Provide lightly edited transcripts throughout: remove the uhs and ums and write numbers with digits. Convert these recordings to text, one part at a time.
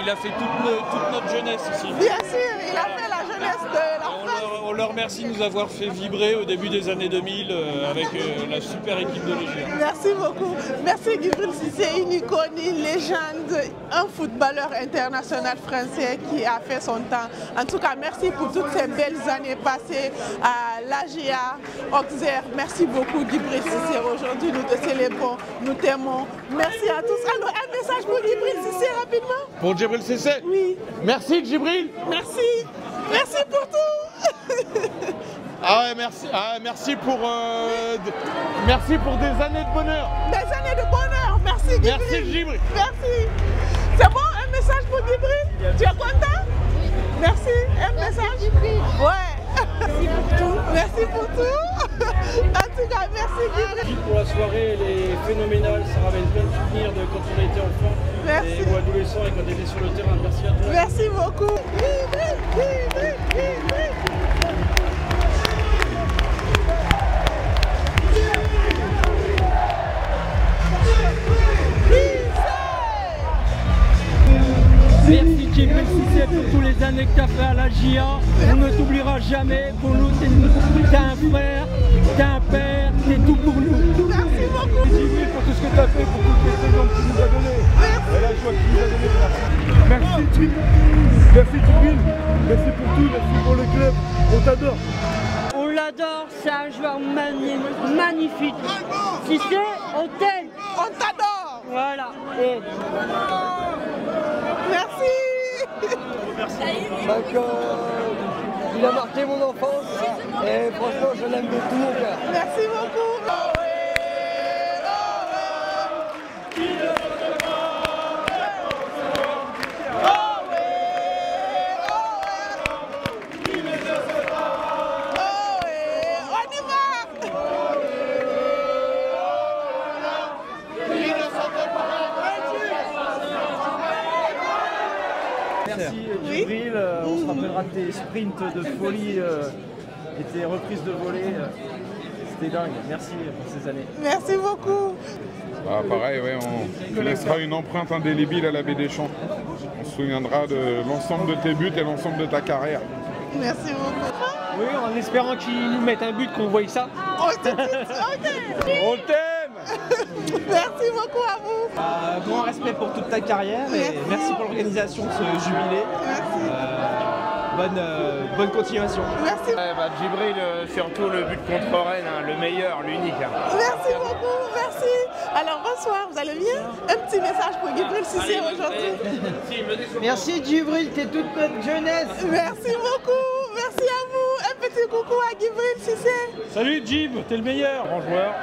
il a fait toute notre jeunesse ici. Bien sûr, il a fait la jeunesse de la France. On leur remercie de nous avoir fait vibrer au début des années 2000 avec la super équipe de Légia. Merci beaucoup. Merci Djibril Cissé, une icône, une légende, un footballeur international français qui a fait son temps. En tout cas, merci pour toutes ces belles années passées à l'AGA, Auxerre. Merci beaucoup Djibril Cissé. Aujourd'hui, nous te célébrons, nous t'aimons. Merci à tous. Alors, un message pour Djibril Cissé rapidement. Pour Djibril Cissé? Oui. Merci Djibril. Merci. Merci pour tout. Ah ouais, merci. Ah, merci pour des années de bonheur. Des années de bonheur. Merci Djibril. Merci Djibril. Merci. C'est bon, un message pour Djibril? Tu es content? Merci. Un message? Ouais. Merci pour tout. Merci pour tout. En tout cas, merci Djibril. Pour la soirée, elle est phénoménale. Ça ramène plein de souvenirs de quand on était enfant. Merci. Et ou adolescent et quand on était sur le terrain. Merci à toi. Merci beaucoup. Merci Djibril Cissé pour tous les années que tu as fait à la GIA. On ne t'oubliera jamais. Pour nous, t'es un frère, t'es un père, t'es tout pour nous. Merci beaucoup. Djibril pour tout ce que tu as fait, pour toutes les saisons que tu nous as données. Et la joie que tu nous as donnée. Merci Djibril. Merci Djibril. Merci pour tout, merci pour le club. On t'adore. On l'adore, c'est un joueur magnifique. Cissé, on t'aime. On t'adore. Voilà. Et... Merci. Il a marqué mon enfance et franchement je l'aime de tout mon cœur. Merci beaucoup. Merci Djibril, on se rappellera de tes sprints de folie et tes reprises de volée. C'était dingue, merci pour ces années. Merci beaucoup. Bah, pareil, ouais, on laissera une empreinte indélébile à la Baie des Champs. On se souviendra de l'ensemble de tes buts et l'ensemble de ta carrière. Merci beaucoup. Oui, en espérant qu'ils nous mettent un but, qu'on voie ça. On t'aime. Merci beaucoup à vous. Grand respect pour toute ta carrière et merci pour l'organisation de ce jubilé. Bonne continuation. Merci. Djibril, surtout le but contre Rennes, hein, le meilleur, l'unique. Merci beaucoup, merci. Alors bonsoir, vous allez bien? Un petit message pour Djibril Cissé aujourd'hui. Merci Djibril, t'es toute notre jeunesse. Merci beaucoup, merci à vous. Un petit coucou à Djibril Cissé. Salut Djib, t'es le meilleur. Grand joueur.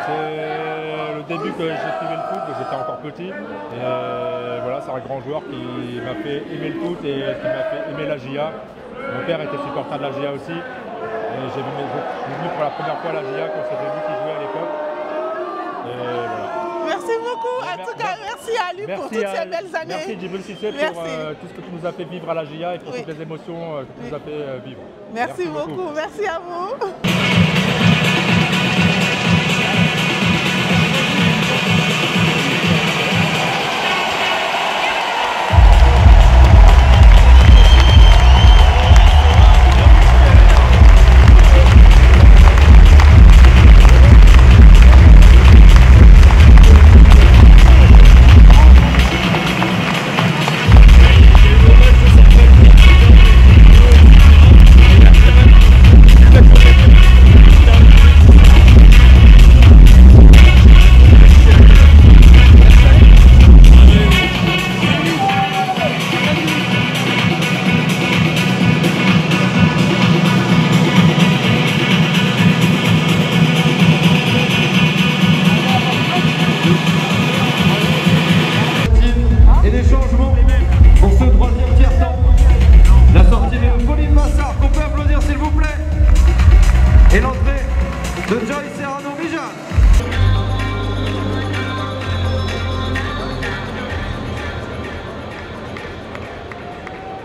C'est le début que j'ai suivi le foot, j'étais encore petit. Et voilà, c'est un grand joueur qui m'a fait aimer le foot et qui m'a fait aimer la GIA. Mon père était supporter de la GIA aussi. Et j'ai venu pour la première fois à la GIA quand c'était lui qui jouait à l'époque. Et voilà. Merci beaucoup, en tout cas merci à lui pour toutes ces belles années. Merci Djibril Cissé pour tout ce que tu nous as fait vivre à la GIA et pour toutes les émotions que tu nous as fait vivre. Merci beaucoup, merci à vous.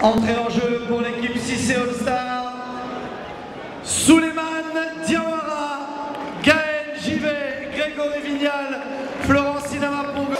Entrée en jeu pour l'équipe Cissé All-Star, Souleymane Diawara, Gaël Givet, Grégory Vignal, Florence Sinama Pongo.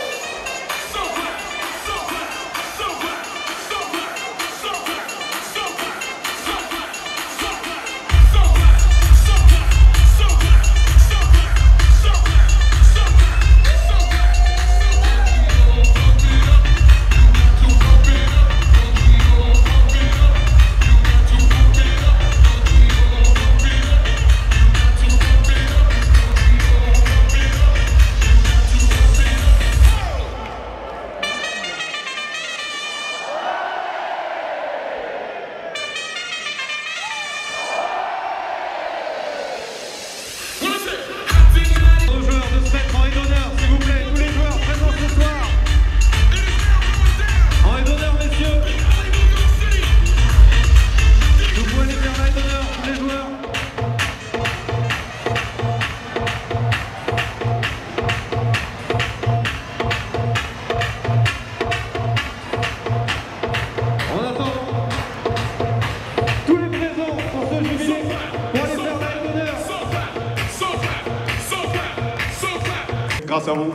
grâce à vous.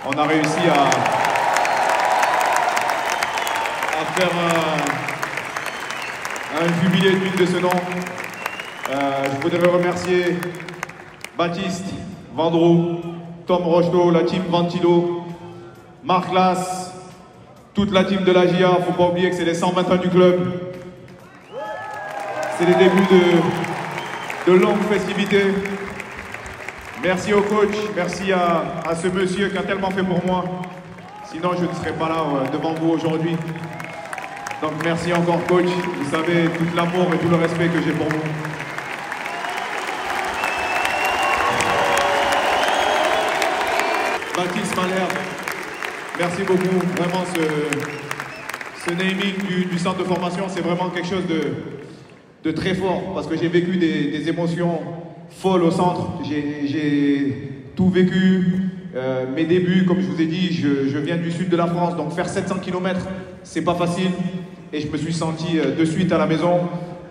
On a réussi à faire un jubilé digne de ce nom. Je voudrais remercier Baptiste, Vandro, Tom Rocheteau, la team Ventilo, Marc Lass, toute la team de la GIA. Il ne faut pas oublier que c'est les 120 ans du club. C'est les débuts de longues festivités. Merci au coach, merci à ce monsieur qui a tellement fait pour moi. Sinon, je ne serais pas là devant vous aujourd'hui. Donc merci encore coach. Vous savez tout l'amour et tout le respect que j'ai pour vous. Baptiste Malherbe, merci beaucoup. Vraiment, ce naming du centre de formation, c'est vraiment quelque chose de très fort. Parce que j'ai vécu des émotions folles au centre. J'ai tout vécu. Mes débuts, comme je vous ai dit, je viens du sud de la France. Donc faire 700 km, c'est pas facile. Et je me suis senti de suite à la maison.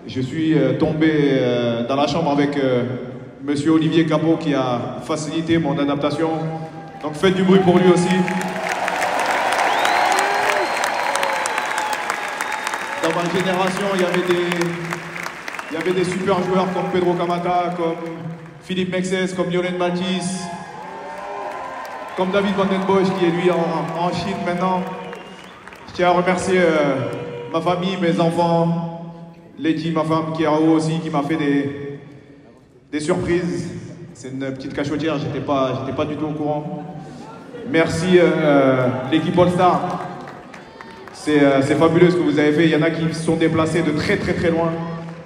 Je suis tombé dans la chambre avec monsieur Olivier Capot qui a facilité mon adaptation. Donc faites du bruit pour lui aussi. Dans ma génération, il y avait des super joueurs comme Pedro Camata, comme Philippe Mexès, comme Lionel Matisse, comme David Van Den Bosch qui est lui en Chine maintenant. Je tiens à remercier ma famille, mes enfants, Letty, ma femme, Kiao aussi, qui m'a fait des surprises. C'est une petite cachotière, j'étais pas du tout au courant. Merci l'équipe All-Star. C'est fabuleux ce que vous avez fait. Il y en a qui se sont déplacés de très loin.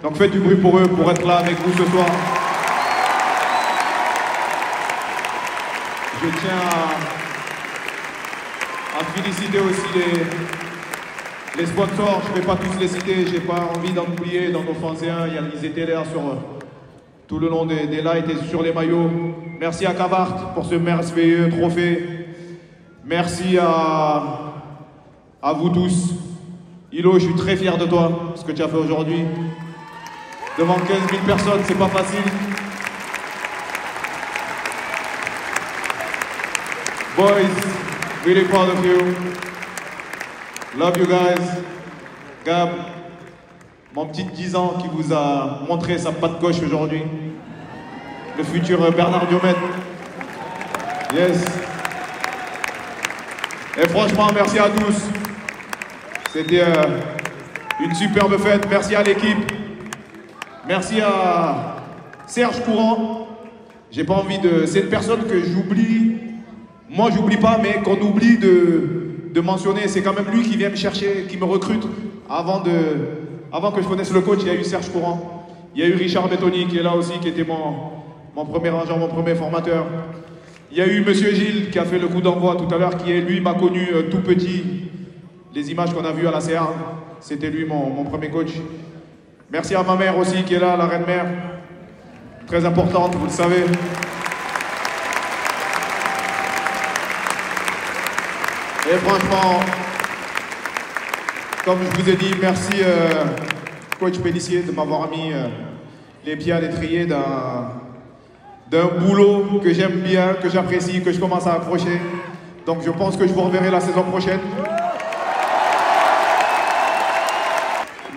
Donc faites du bruit pour eux, pour être là avec vous ce soir. Je tiens à féliciter aussi les sponsors. Je ne vais pas tous les citer, j'ai pas envie d'en oublier. Dans nos Français, ils étaient là sur tout le long des lights et sur les maillots. Merci à Cavart pour ce merveilleux trophée. Merci à vous tous. Hilo, je suis très fier de toi, ce que tu as fait aujourd'hui. Devant 15 000 personnes, c'est pas facile. Boys, really proud of you. Love you guys. Gab, mon petit 10 ans qui vous a montré sa patte gauche aujourd'hui. Le futur Bernard Diomède. Yes. Et franchement, merci à tous. C'était une superbe fête. Merci à l'équipe. Merci à Serge Courant. J'ai pas envie de... C'est une personne que j'oublie. Moi, j'oublie pas, mais qu'on oublie de mentionner. C'est quand même lui qui vient me chercher, qui me recrute. Avant que je connaisse le coach, il y a eu Serge Courant. Il y a eu Richard Bettoni qui est là aussi, qui était mon premier agent, mon premier formateur. Il y a eu Monsieur Gilles qui a fait le coup d'envoi tout à l'heure, qui lui m'a connu tout petit. Les images qu'on a vues à la CA, c'était lui mon premier coach. Merci à ma mère aussi qui est là, la reine mère. Très importante, vous le savez. Et franchement, comme je vous ai dit, merci coach Pellissier de m'avoir mis les pieds à l'étrier d'un boulot que j'aime bien, que j'apprécie, que je commence à accrocher. Donc je pense que je vous reverrai la saison prochaine.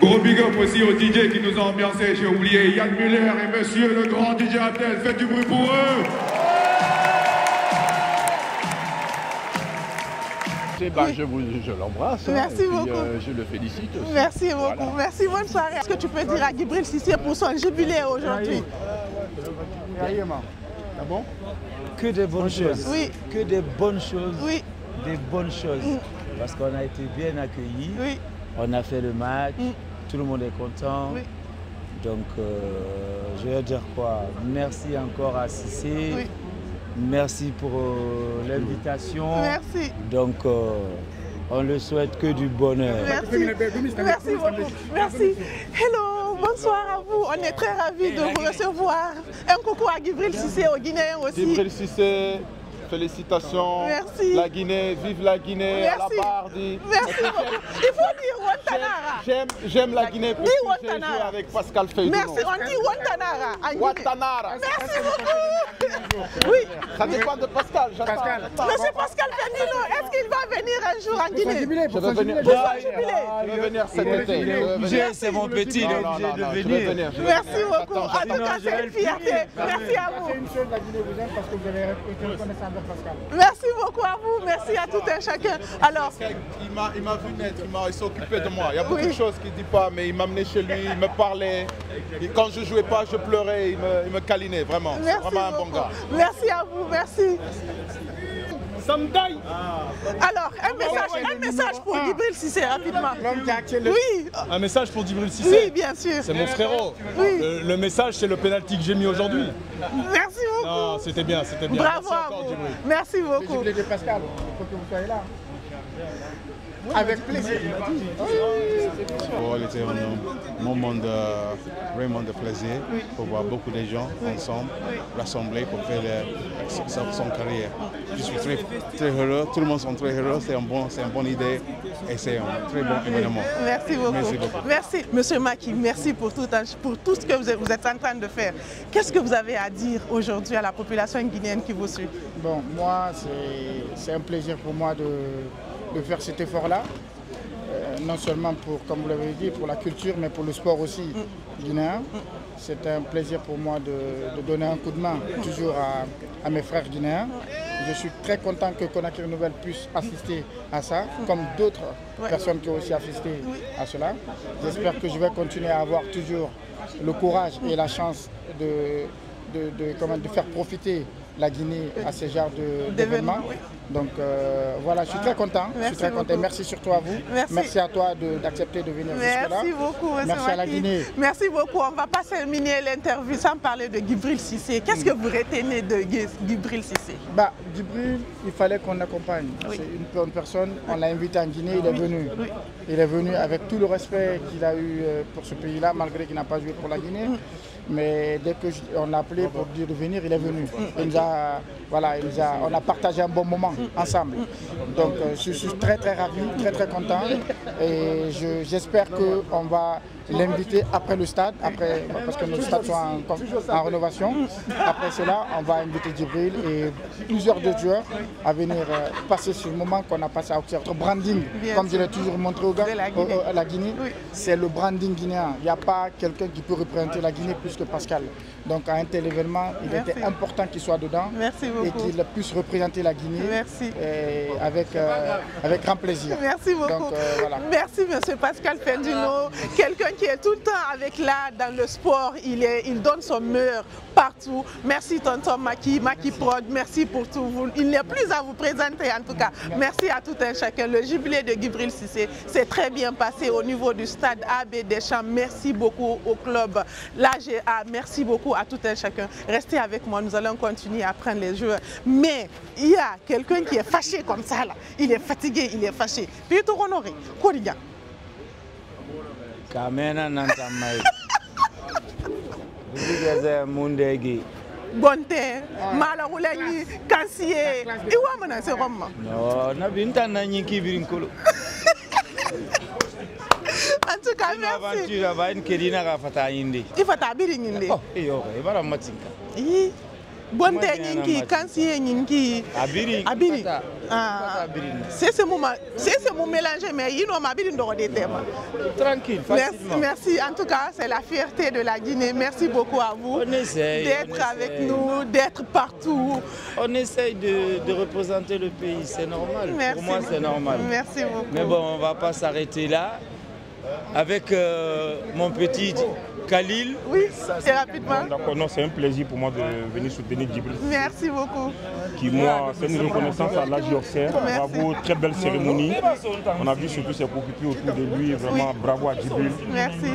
Gros big up aussi aux DJ qui nous ont ambiancés. J'ai oublié Yann Muller et monsieur le grand DJ Abdel. Faites du bruit pour eux. Bah, je l'embrasse. Merci beaucoup. Je le félicite aussi. Merci beaucoup. Voilà. Merci, bonne soirée. Est-ce que tu peux dire à Djibril Cissé pour son jubilé aujourd'hui? Ah bon? Que des bonnes choses. Oui. Que des bonnes choses. Oui. Des bonnes choses. Parce qu'on a été bien accueillis. Oui. On a fait le match. Tout le monde est content. Oui. Donc, je vais dire quoi? Merci encore à Cissé. Oui. Merci pour l'invitation. Merci. Donc, on ne souhaite que du bonheur. Merci. Merci beaucoup. Merci. Hello, bonsoir à vous. On est très ravis de vous recevoir. Un coucou à Djibril Cissé, aux Guinéens aussi. Djibril Cissé, félicitations. Merci. La Guinée, vive la Guinée. Merci. À la Bardi. Merci beaucoup. Il faut dire Ouattanara. J'aime la Guinée parce que j'ai joué avec Pascal Feydoun. Merci, on dit Ouattanara. Ouattanara. Merci beaucoup. Oui. Ça dépend de Pascal. Monsieur Pascal Fendino, est-ce qu'il va venir un jour en Guinée? Je vais venir. Je vais venir cet été. C'est mon petit, il est obligé de venir. Merci beaucoup. En tout cas, c'est une fierté. Merci à vous. C'est une chose, la Guinée vous aime parce que vous avez été reconnaissant de Pascal. Merci beaucoup à vous. Merci à tout un chacun. Alors, il m'a vu naître, il s'est occupé de moi. Il y a beaucoup de choses qu'il ne dit pas, mais il m'a amené chez lui, il me parlait. Et quand je ne jouais pas, je pleurais, il me câlinait, vraiment. C'est vraiment un bon gars. Merci à vous, merci. Alors, un message pour Djibril Cissé, rapidement. Oui. Un message pour Djibril Cissé. Oui, bien sûr. C'est mon frérot. Oui. Le message, c'est le pénalty que j'ai mis aujourd'hui. Merci beaucoup. Non, c'était bien, c'était bien. Bravo à vous. Merci beaucoup. Le jubilé de Pascal, il faut que vous soyez là. Avec plaisir. C'était un moment vraiment de plaisir pour voir beaucoup de gens ensemble, rassemblés pour faire son carrière. Je suis très heureux, tout le monde est très heureux, c'est une bonne idée et c'est un très bon événement. Merci beaucoup. Merci beaucoup. Merci, Monsieur Macky, merci pour tout ce que vous êtes en train de faire. Qu'est-ce que vous avez à dire aujourd'hui à la population guinéenne qui vous suit? Bon, moi, c'est un plaisir pour moi de faire cet effort-là, non seulement pour, comme vous l'avez dit, pour la culture, mais pour le sport aussi guinéen. C'est un plaisir pour moi de donner un coup de main toujours à mes frères guinéens. Je suis très content que Conakry Nouvelle puisse assister à ça, comme d'autres personnes qui ont aussi assisté à cela. J'espère que je vais continuer à avoir toujours le courage et la chance de faire profiter la Guinée à ce genre d'événements. Donc voilà, je suis très content. Merci surtout à vous. Merci à toi d'accepter de venir jusque-là. Merci beaucoup. Merci à la Guinée. Merci beaucoup. On ne va pas terminer l'interview sans parler de Djibril Cissé. Qu'est-ce que vous retenez de Djibril Cissé? Djibril, il fallait qu'on l'accompagne. C'est une personne, on l'a invité en Guinée, il est venu. Il est venu avec tout le respect qu'il a eu pour ce pays-là, malgré qu'il n'a pas joué pour la Guinée. Mais dès qu'on l'a appelé pour dire de venir, il est venu. On a partagé un bon moment ensemble. Donc je suis très ravi, très content. Et j'espère qu'on va l'inviter après le stade, parce que nos stades sont en rénovation. Après cela, on va inviter Djibril et plusieurs de joueurs à venir passer ce moment qu'on a passé à observer. Notre branding, comme je l'ai toujours montré aux gars, à la Guinée, c'est le branding guinéen. Il n'y a pas quelqu'un qui peut représenter la Guinée plus que Pascal. Donc à un tel événement, il était important qu'il soit dedans et qu'il puisse représenter la Guinée avec grand plaisir. Merci beaucoup. Donc, voilà. Merci M. Pascal Fendino, quelqu'un qui est tout le temps avec l'art dans le sport, il donne son meilleur partout. Merci tonton Macky Prod, merci pour tout. Il n'est plus à vous présenter en tout cas. Merci à tout un chacun. Le jubilé de Djibril Cissé s'est très bien passé au niveau du stade AB Deschamps. Merci beaucoup au club l'AGA, merci beaucoup à tout un chacun. Restez avec moi, nous allons continuer à prendre les joueurs. Mais il y a quelqu'un qui est fâché comme ça là. Il est fatigué, il est fâché. Puis tout honoré. Koriga. Kamena nantamai. Bonté, Malaroulani, Kassier. Et où est-ce que c'est Rome? Non, Nabinta Naniki Birinkolo. En tout cas, merci. Il va une Kedina Rafata Indi. Il faut t'habiller Indi. Oh, il va la matinka. Bonté Ninki, Kassier Ninki. Abiri. Abiri. C'est ce moment mélangé, mais il n'a pas de thème. Tranquille, facilement. Merci. En tout cas, c'est la fierté de la Guinée. Merci beaucoup à vous d'être avec nous, d'être partout. On essaye de représenter le pays, c'est normal. Merci. Pour moi, c'est normal. Merci beaucoup. Mais bon, on ne va pas s'arrêter là. Avec mon petit Khalil. Oui, c'est rapidement. C'est un plaisir pour moi de venir soutenir Djibril. Merci beaucoup. Qui, moi, c'est une reconnaissance à l'âge Yorkshire. Bravo, très belle cérémonie. On a vu surtout ses coéquipiers autour de lui. Vraiment, bravo à Djibril. Merci.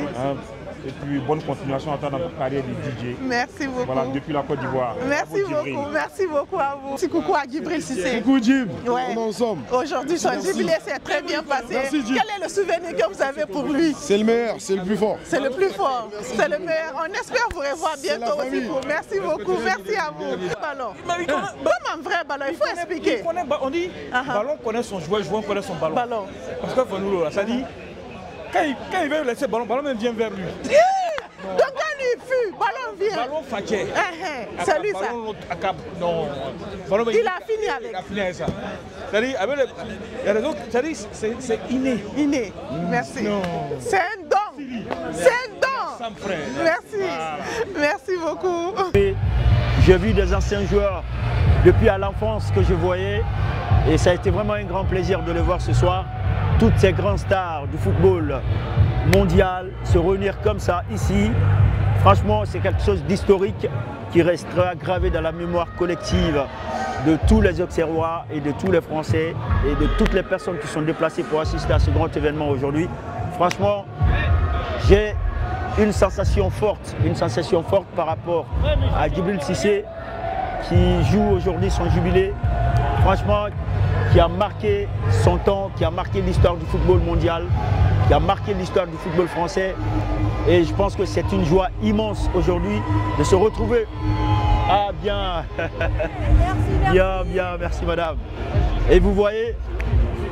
Et puis, bonne continuation dans notre carrière de DJ. Merci beaucoup. Voilà, depuis la Côte d'Ivoire. Merci beaucoup à vous. Petit coucou à Djibril Cissé. Coucou Djib, comment nous sommes? Aujourd'hui, son jubilé s'est très bien passé. Merci, quel est le souvenir que vous avez pour lui? C'est le meilleur, c'est le plus fort. C'est le plus fort, c'est le meilleur. On espère vous revoir bientôt aussi. Merci beaucoup, merci à vous. Ballon. Comme un vrai ballon, il faut expliquer. On dit, ballon connaît son joueur, joueur connaît son ballon. Parce que Fanoulo, ça dit, quand il veut laisser le ballon même vient vers lui. Donc quand lui fut, ballon vient. Ballon Faké. C'est lui ça. Non. Il a fini avec. Il a fini avec ça. C'est-à-dire, il y a raison, c'est inné. Inné, merci. C'est un don. C'est un don. Merci. Merci beaucoup. J'ai vu des anciens joueurs depuis à l'enfance que je voyais et ça a été vraiment un grand plaisir de les voir ce soir. Toutes ces grandes stars du football mondial se réunir comme ça ici, franchement c'est quelque chose d'historique qui restera gravé dans la mémoire collective de tous les Auxerrois et de tous les Français et de toutes les personnes qui sont déplacées pour assister à ce grand événement aujourd'hui. Franchement, j'ai une sensation forte par rapport à Djibril Cissé qui joue aujourd'hui son jubilé, franchement qui a marqué son temps, qui a marqué l'histoire du football mondial, qui a marqué l'histoire du football français et je pense que c'est une joie immense aujourd'hui de se retrouver. Ah bien, bien, merci madame. Et vous voyez,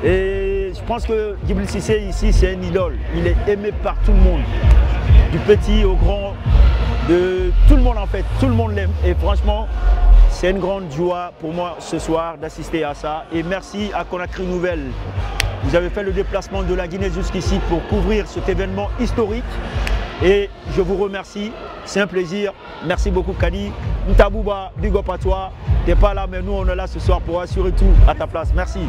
et je pense que Djibril Cissé ici c'est un idole, il est aimé par tout le monde. Du petit au grand, de tout le monde en fait, tout le monde l'aime et franchement c'est une grande joie pour moi ce soir d'assister à ça et merci à Conakry Nouvelle. Vous avez fait le déplacement de la Guinée jusqu'ici pour couvrir cet événement historique et je vous remercie, c'est un plaisir, merci beaucoup Kadi. Ntabouba, big up à toi, t'es pas là mais nous on est là ce soir pour assurer tout à ta place, merci.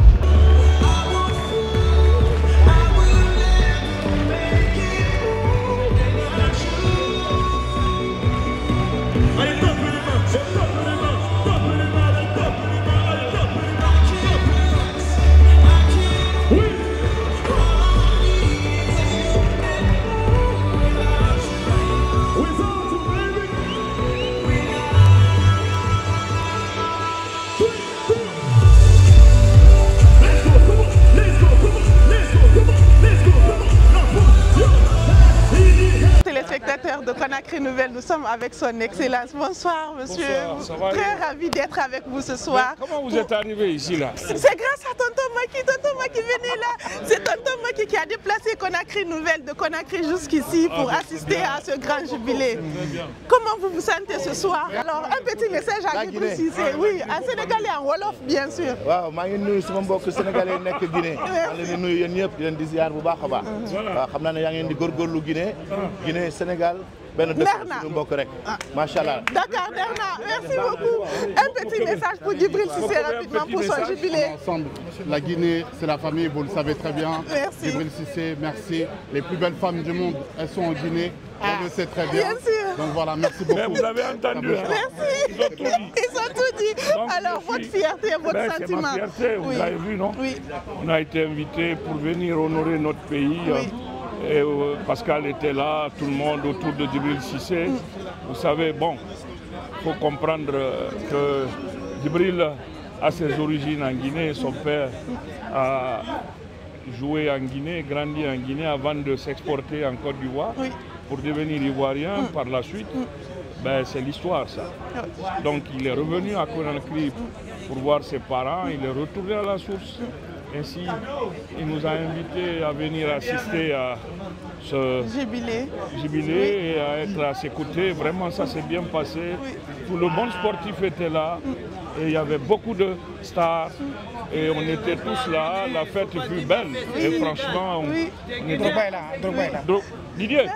Téléspectateurs de Conakry Nouvelle, nous sommes avec son Excellence. Bonsoir monsieur, Bonsoir, très ravi d'être avec vous ce soir. Mais comment vous êtes arrivé ici là? C'est grâce à Tonton Maki venait là. C'est Tonton Maki qui a déplacé Conakry Nouvelle de Conakry jusqu'ici pour assister à ce grand jubilé. Comment vous vous sentez ce soir? Alors un petit message à Djibril Cissé, oui, en sénégalais, en wolof bien sûr. Waaw, maa ngi nuyu sama mbokk sénégalais nekk Guinée. maa ngi leen di nuyu yéen ñëpp di leen di ziar bu baax a baax. waaw xam naa ne yaa ngeen di góorgóorlu Guinée. Guinée Sénégal. Ben Machallah. D'accord, merci beaucoup. Un petit message pour Djibril Cissé rapidement pour son jubilé. Ensemble, la Guinée, c'est la famille, vous le savez très bien. Merci. Djibril Cissé, merci. Les plus belles femmes du monde, elles sont en Guinée. On le sait très bien. Bien sûr. Donc voilà, merci beaucoup. Mais vous avez entendu. Merci. Ils ont tout dit. Donc, alors, votre fierté, votre sentiment. C'est ma fierté, vous avez vu, non? Oui. On a été invités pour venir honorer notre pays. Oui. Et Pascal était là, tout le monde autour de Djibril Cissé. Vous savez, bon, il faut comprendre que Djibril a ses origines en Guinée. Son père a joué en Guinée, grandi en Guinée avant de s'exporter en Côte d'Ivoire pour devenir ivoirien par la suite. Ben, c'est l'histoire ça. Donc il est revenu à Conakry pour voir ses parents, il est retourné à la source. Ainsi, il nous a invités à venir assister à ce jubilé et à être à ses côtés. Vraiment, ça s'est bien passé. Tout le monde sportif était là et il y avait beaucoup de stars. Et on était tous là, la fête fut belle. Et franchement, on était... Didier,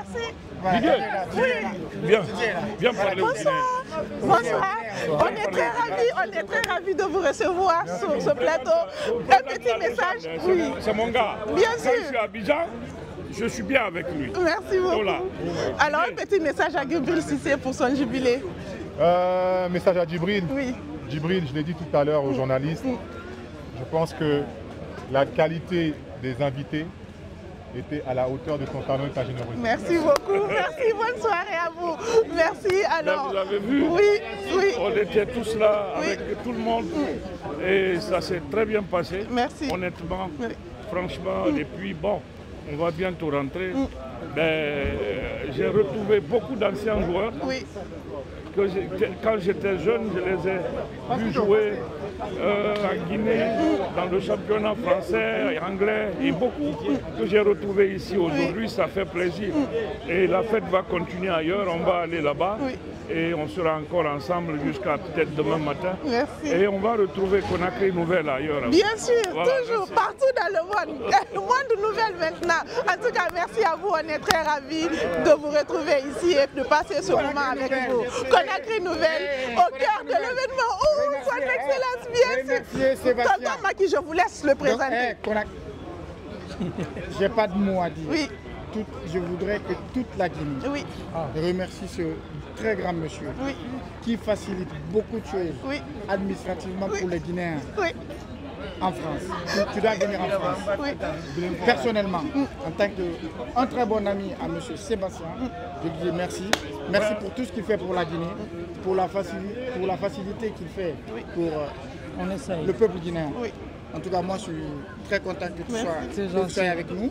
viens parler au Guinée. Bonsoir, on est très ravis de vous recevoir sur ce plateau. Un petit message, oui. C'est mon gars. Bien Quand sûr. je suis à Abidjan, je suis bien avec lui. Merci beaucoup. Voilà. Alors un petit message à Djibril Cissé pour son jubilé. Message à Djibril. Oui. Djibril, je l'ai dit tout à l'heure aux journalistes, je pense que la qualité des invités était à la hauteur de son talent et de sa générosité. Merci beaucoup, merci, bonne soirée à vous. Merci, alors... Vous avez vu, on était tous là avec tout le monde et ça s'est très bien passé. Merci. Honnêtement, franchement, et puis bon, on va bientôt rentrer. Ben, j'ai retrouvé beaucoup d'anciens joueurs. Oui. Quand j'étais jeune, je les ai vus jouer en Guinée, dans le championnat français et anglais, et beaucoup que j'ai retrouvés ici aujourd'hui, ça fait plaisir. Et la fête va continuer ailleurs, on va aller là-bas. Et on sera encore ensemble jusqu'à peut-être demain matin. Merci. Et on va retrouver Conakry Nouvelle ailleurs. Bien sûr, voilà, toujours, partout dans le monde. Le monde nouvelle maintenant. En tout cas, merci à vous. On est très ravis de vous retrouver ici et de passer ce moment avec vous. Conakry Nouvelle, au cœur de l'événement. Oh, son excellence, bien sûr. Tonton Macky, je vous laisse le présenter. J'ai pas de mots à dire. Oui. Je voudrais que toute la Guinée remercie ce très grand monsieur qui facilite beaucoup de choses administrativement pour les Guinéens en France. Tu dois venir en France. Personnellement, en tant qu'un très bon ami à monsieur Sébastien, je lui dis merci. Merci pour tout ce qu'il fait pour la Guinée, pour la facilité qu'il fait pour le peuple guinéen. En tout cas, moi, je suis très content que tu sois avec nous.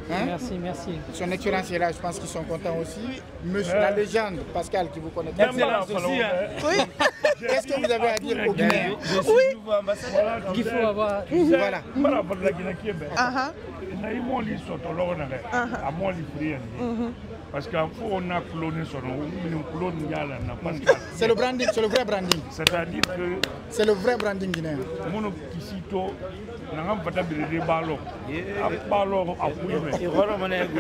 Hein? Merci, merci. Son Excellence est là, je pense qu'ils sont contents aussi. Monsieur la légende, Pascal, qui vous connaît. Excellence aussi. Oui. Qu'est-ce que vous avez à dire aux Guinéens? Oui. Qu'il faut avoir. Voilà. Parce qu'en fait, on a cloné son nom. C'est le branding, c'est le vrai branding. C'est-à-dire que c'est le vrai branding guinéen. Mon Kisito, n'a pas de ballon. À ballon, à fouiller. Et voilà mon ego.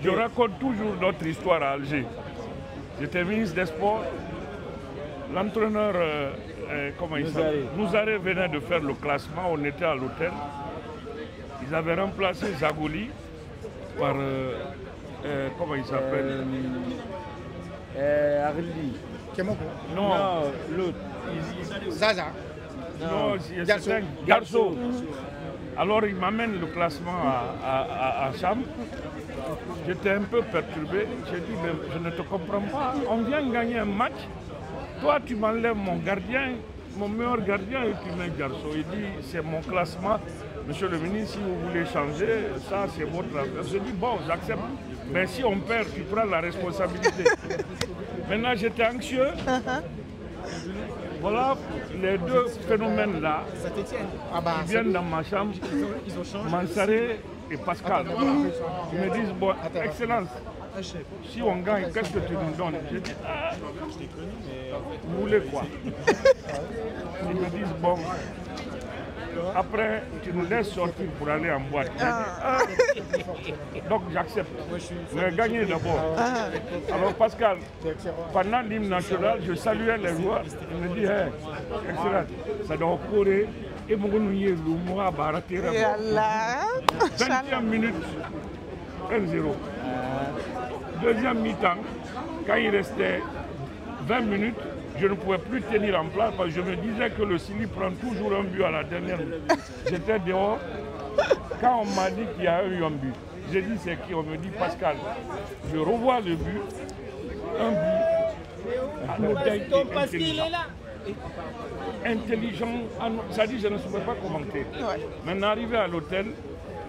Je raconte toujours notre histoire à Alger. J'étais ministre des Sports. L'entraîneur, comment il s'appelle, Nouzaré venait de faire le classement, on était à l'hôtel. Ils avaient remplacé Zagouli par, comment il s'appelle Arli. Non, l'autre. Zaza. Non, c'est un garçon. Alors il m'amène le classement à Cham. J'étais un peu perturbé. J'ai dit, mais je ne te comprends pas. On vient gagner un match. Toi, tu m'enlèves mon gardien, mon meilleur gardien, et tu mets un garçon. Il dit, c'est mon classement. Monsieur le ministre, si vous voulez changer, ça c'est votre affaire. Je dis, bon, j'accepte. Mais si on perd, tu prends la responsabilité. Maintenant, j'étais anxieux. Voilà les deux phénomènes-là qui viennent dans ma chambre, Mansaré et Pascal. Ils me disent, bon, Excellence, si on gagne, qu'est-ce que tu nous donnes? Je dis, vous voulez quoi? Ils me disent, bon, après, tu nous laisses sortir pour aller en boîte. Donc j'accepte. Mais gagner d'abord. Alors Pascal, pendant l'hymne national, je saluais les joueurs. Il me dit, hey, excellent, ça doit courir. Et mon nouillé, le mois, baraté. 20e minute, 1-0. Deuxième mi-temps, quand il restait 20 minutes, je ne pouvais plus tenir en place parce que je me disais que le Sili prend toujours un but à la dernière minute. J'étais dehors. Quand on m'a dit qu'il y a eu un but, j'ai dit c'est qui? On me dit Pascal. Je revois le but. Un but anodin et intelligent. Intelligent, ça dit je ne saurais pas commenter. Maintenant arrivé à l'hôtel,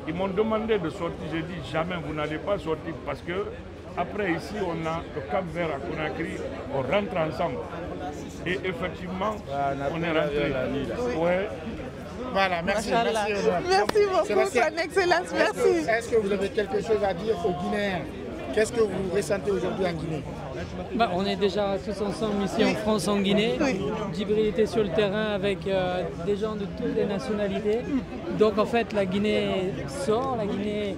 ils m'ont demandé de sortir. J'ai dit jamais vous n'allez pas sortir parce que après ici on a le Cap Vert à Conakry, on rentre ensemble. Et effectivement, on est rentré. Ouais. Voilà, merci. Merci beaucoup, son Excellence, merci. Est-ce que vous avez quelque chose à dire aux Guinéens? Qu'est-ce que vous ressentez aujourd'hui en Guinée? On est déjà tous ensemble ici en France, en Guinée. Djibril était sur le terrain avec des gens de toutes les nationalités. Donc en fait, la Guinée sort, la Guinée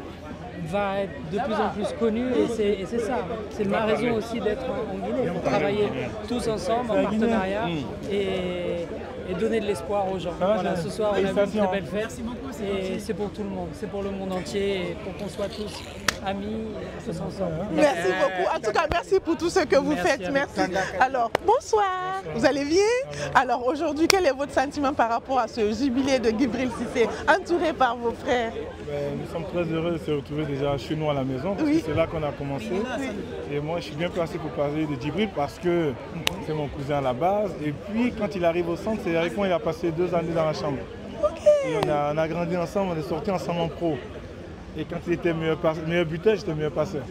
va être de plus en plus connue et c'est ça. C'est ma raison aussi d'être en Guinée, pour travailler tous ensemble en partenariat et donner de l'espoir aux gens. Voilà, ce soir on a vu une très belle fête et c'est pour tout le monde, c'est pour le monde entier et pour qu'on soit tous amis, tous ensemble. Merci beaucoup. En tout cas, merci pour tout ce que vous faites. Merci. Alors, bonsoir. Vous allez bien? Alors, aujourd'hui, quel est votre sentiment par rapport à ce jubilé de Djibril Cissé, entouré par vos frères? Nous sommes très heureux de se retrouver déjà chez nous à la maison, parce que c'est là qu'on a commencé. Et moi, je suis bien placé pour parler de Djibril parce que c'est mon cousin à la base. Et puis, quand il arrive au centre, c'est avec moi, il a passé 2 années dans la chambre. Et on a grandi ensemble, on est sortis ensemble en pro. Et quand il était meilleur buteur, j'étais meilleur passeur.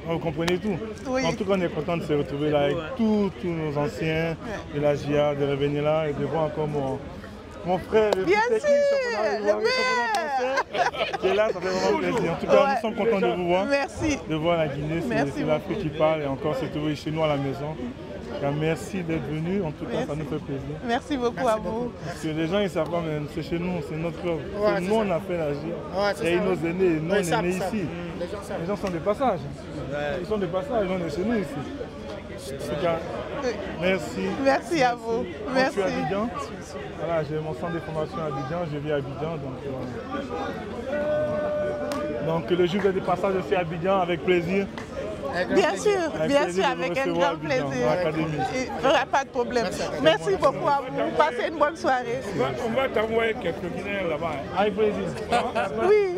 Vous comprenez tout. En tout cas, on est content de se retrouver là avec tous nos anciens de la GIA, de revenir là et de voir encore mon frère, le bien sûr, le meilleur qui est là, ça fait vraiment plaisir. En tout cas, nous sommes contents de vous voir. Merci. De voir la Guinée, c'est l'Afrique qui parle et encore se trouver chez nous à la maison. Merci d'être venu, en tout cas ça nous fait plaisir. Merci beaucoup à vous. Parce que les gens ils savent pas, mais c'est chez nous, c'est notre club. Nous on a fait la GIA. Il y a eu nos aînés, nous on est nés ici. Les gens sont des passages. Ils sont des passages, on est chez nous ici. Merci. Merci à vous. Merci. Je suis à Abidjan. Voilà, j'ai mon centre de formation à Abidjan, je vis à Abidjan. Donc le jour des passages aussi à Abidjan avec plaisir. Bien sûr, avec un grand plaisir. Il n'y aura pas de problème. Merci beaucoup à vous. Passez une bonne soirée. On va t'envoyer quelques Guinéens là-bas. Avec plaisir. Oui.